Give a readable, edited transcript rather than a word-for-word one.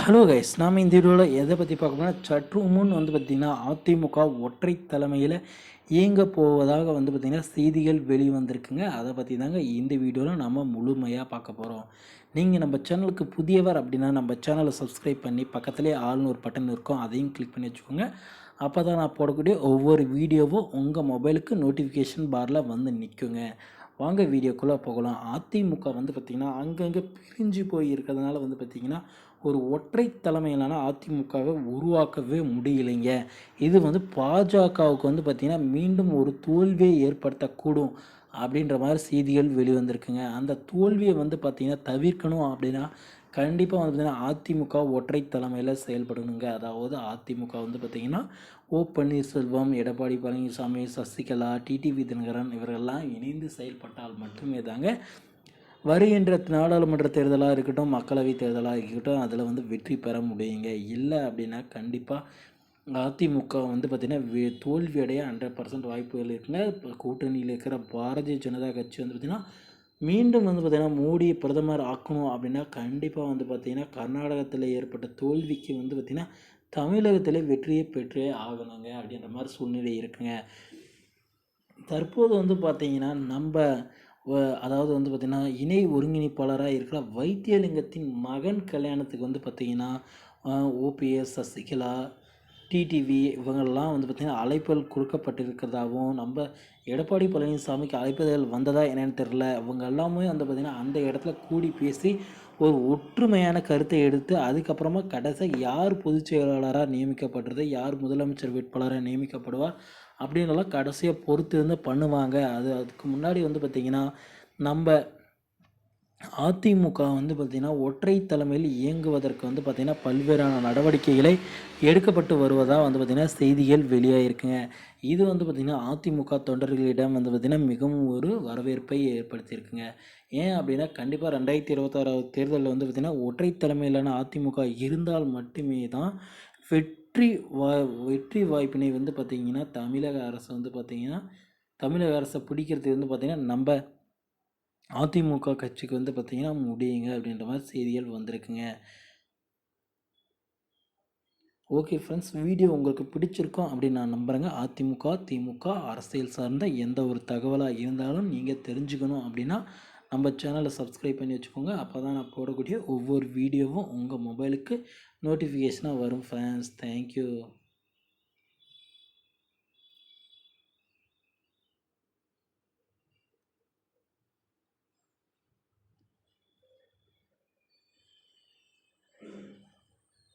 Hello guys, நாம் இந்த வீடியோவில் எதை பற்றி பார்க்க போனால் சற்று முன் பார்த்திங்கன்னா அதிமுக ஒற்றை தலைமையில் இயங்க போவதாக பார்த்திங்கன்னா செய்திகள் வெளிவந்திருக்குங்க. அதை பற்றி தாங்க இந்த வீடியோவில் நம்ம முழுமையாக பார்க்க போகிறோம். நீங்கள் நம்ம சேனலுக்கு புதியவர் அப்படின்னா நம்ம சேனலை சப்ஸ்கிரைப் பண்ணி பக்கத்துலேயே ஆள்னு ஒரு பட்டன் இருக்கும், அதையும் கிளிக் பண்ணி வச்சுக்கோங்க. அப்போ தான் நான் போடக்கூடிய ஒவ்வொரு வீடியோவும் உங்கள் மொபைலுக்கு நோட்டிஃபிகேஷன் பாரில் வந்து நிற்குங்க. வாங்க வீடியோக்குள்ளே போகலாம். அதிமுக பார்த்திங்கன்னா அங்கங்கே பிரிஞ்சு போய் இருக்கிறதுனால பார்த்திங்கன்னா ஒரு ஒற்றை தலைமையிலான அதிமுகவை உருவாக்கவே முடியலைங்க. இது பாஜகவுக்கு பார்த்திங்கன்னா மீண்டும் ஒரு தோல்வியை ஏற்படுத்தக்கூடும் அப்படின்ற மாதிரி செய்திகள் வெளிவந்திருக்குங்க. அந்த தோல்வியை பார்த்திங்கன்னா தவிர்க்கணும் அப்படின்னா கண்டிப்பாக பார்த்திங்கன்னா அதிமுக ஒற்றை தலைமையில் செயல்படணுங்க. அதாவது அதிமுக பார்த்திங்கன்னா ஓ பன்னீர்செல்வம், எடப்பாடி பழனிசாமி, சசிகலா, டிடிவி தினகரன் இவர்களெல்லாம் இணைந்து செயல்பட்டால் மட்டுமே தாங்க வருகின்ற நாடாளுமன்ற தேர்தலாக இருக்கட்டும், மக்களவை தேர்தலாக இருக்கட்டும், அதில் வெற்றி பெற முடியுங்க. இல்லை அப்படின்னா கண்டிப்பாக அதிமுக பார்த்திங்கன்னா தோல்வியடைய 100% வாய்ப்புகள் இருக்குங்க. இப்போ கூட்டணியில் இருக்கிற பாரதிய ஜனதா கட்சி பார்த்திங்கன்னா மீண்டும் பார்த்திங்கன்னா மோடியை பிரதமர் ஆக்கணும் அப்படின்னா கண்டிப்பாக பார்த்திங்கன்னா கர்நாடகத்தில் ஏற்பட்ட தோல்விக்கு பார்த்திங்கன்னா தமிழகத்தில் வெற்றியை பெற்றே ஆகணுங்க அப்படின்ற மாதிரி சூழ்நிலை இருக்குங்க. தற்போது பார்த்திங்கன்னா அதாவது பார்த்திங்கன்னா இணை ஒருங்கிணைப்பாளராக இருக்கிற வைத்தியலிங்கத்தின் மகன் கல்யாணத்துக்கு பார்த்திங்கன்னா ஓபிஎஸ், சசிகலா, டிடிவி இவங்கெல்லாம் பார்த்திங்கன்னா அழைப்புகள் கொடுக்கப்பட்டிருக்கிறதாகவும் நம்ம எடப்பாடி பழனிசாமிக்கு அழைப்புதல் வந்ததா என்னென்னு தெரில. இவங்க எல்லாமே பார்த்திங்கன்னா அந்த இடத்துல கூடி பேசி ஒரு ஒற்றுமையான கருத்தை எடுத்து அதுக்கப்புறமா கடைசியாக யார் பொதுச் செயலாளராக நியமிக்கப்படுறது, யார் முதலமைச்சர் வேட்பாளராக நியமிக்கப்படுவார் அப்படின்றலாம் கடைசியாக பொறுத்து இருந்து பண்ணுவாங்க. அதுக்கு முன்னாடி பார்த்திங்கன்னா நம்ம அதிமுக பார்த்திங்கன்னா ஒற்றை தலைமையில் இயங்குவதற்கு பார்த்திங்கன்னா பல்வேறான நடவடிக்கைகளை எடுக்கப்பட்டு வருவதாக பார்த்திங்கன்னா செய்திகள் வெளியாகிருக்குங்க. இது பார்த்திங்கன்னா அதிமுக தொண்டர்களிடம் பார்த்திங்கன்னா மிகவும் ஒரு வரவேற்பை ஏற்படுத்தியிருக்குங்க. ஏன் அப்படின்னா கண்டிப்பாக 2026 தேர்தலில் பார்த்திங்கன்னா ஒற்றை தலைமையிலான அதிமுக இருந்தால் மட்டுமே தான் வெற்றி வாய்ப்பினை பார்த்திங்கன்னா தமிழக அரசு பார்த்திங்கன்னா தமிழக அரசை பிடிக்கிறதுக்கு பார்த்திங்கன்னா நம்ம அதிமுக கட்சிக்கு பார்த்திங்கன்னா முடியுங்க அப்படின்ற மாதிரி செய்திகள் வந்திருக்குங்க. ஓகே ஃப்ரெண்ட்ஸ், வீடியோ உங்களுக்கு பிடிச்சிருக்கோம் அப்படின்னு நான் நம்புகிறேங்க. அதிமுக திமுக அரசியல் சார்ந்த எந்த ஒரு தகவலாக இருந்தாலும் நீங்கள் தெரிஞ்சுக்கணும் அப்படின்னா நம்ம சேனலை சப்ஸ்கிரைப் பண்ணி வச்சுக்கோங்க. அப்போ தான் நான் போடக்கூடிய ஒவ்வொரு வீடியோவும் உங்கள் மொபைலுக்கு நோட்டிஃபிகேஷனாக வரும் ஃப்ரெண்ட்ஸ். தேங்க்யூ.